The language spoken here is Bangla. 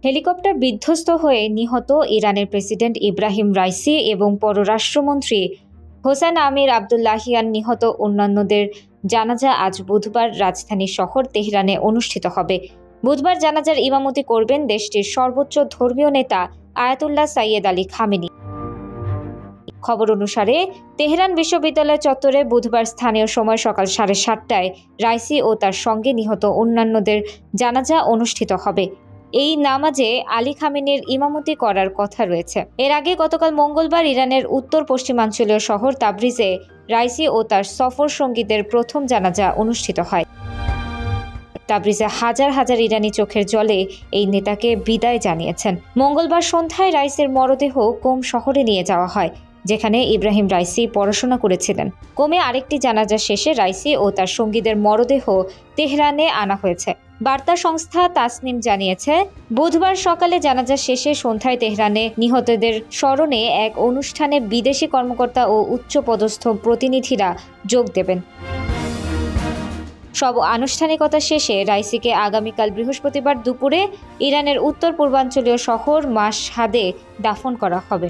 হেলিকপ্টার বিধ্বস্ত হয়ে নিহত ইরানের প্রেসিডেন্ট ইব্রাহিম রাইসি এবং পররাষ্ট্রমন্ত্রী হোসেন আমির আবদুল্লাহিয়ান নিহত অন্যান্যদের জানাজা আজ বুধবার রাজধানী শহর তেহরানে অনুষ্ঠিত হবে। বুধবার জানাজার ইমামতি করবেন দেশটির সর্বোচ্চ ধর্মীয় নেতা আয়াতুল্লাহ সাইয়েদ আলী খামেনি। খবর অনুসারে তেহরান বিশ্ববিদ্যালয় চত্বরে বুধবার স্থানীয় সময় সকাল 7:30টায় রাইসি ও তার সঙ্গে নিহত অন্যান্যদের জানাজা অনুষ্ঠিত হবে। এই নামাজে আলী খামেনির ইমামতি করার কথা রয়েছে। এর আগে গতকাল মঙ্গলবার ইরানের উত্তর পশ্চিমাঞ্চলীয় শহর তাবরিজে রাইসি ও তার সফর সঙ্গীদের প্রথম জানাজা অনুষ্ঠিত হয়। তাবরিজে হাজার হাজার ইরানি চোখের জলে এই নেতাকে বিদায় জানিয়েছেন। মঙ্গলবার সন্ধ্যায় রাইসির মরদেহ কোম শহরে নিয়ে যাওয়া হয়, যেখানে ইব্রাহিম রাইসি পড়াশোনা করেছিলেন। কোমে আরেকটি জানাজা শেষে রাইসি ও তার সঙ্গীদের মরদেহ তেহরানে আনা হয়েছে। বার্তা সংস্থা তাসনিম জানিয়েছে, বুধবার সকালে জানাজা শেষে সন্ধ্যায় তেহরানে নিহতদের স্মরণে এক অনুষ্ঠানে বিদেশি কর্মকর্তা ও উচ্চপদস্থ প্রতিনিধিরা যোগ দেবেন। সব আনুষ্ঠানিকতা শেষে রাইসিকে আগামীকাল বৃহস্পতিবার দুপুরে ইরানের উত্তর পূর্বাঞ্চলীয় শহর মাশহাদে দাফন করা হবে।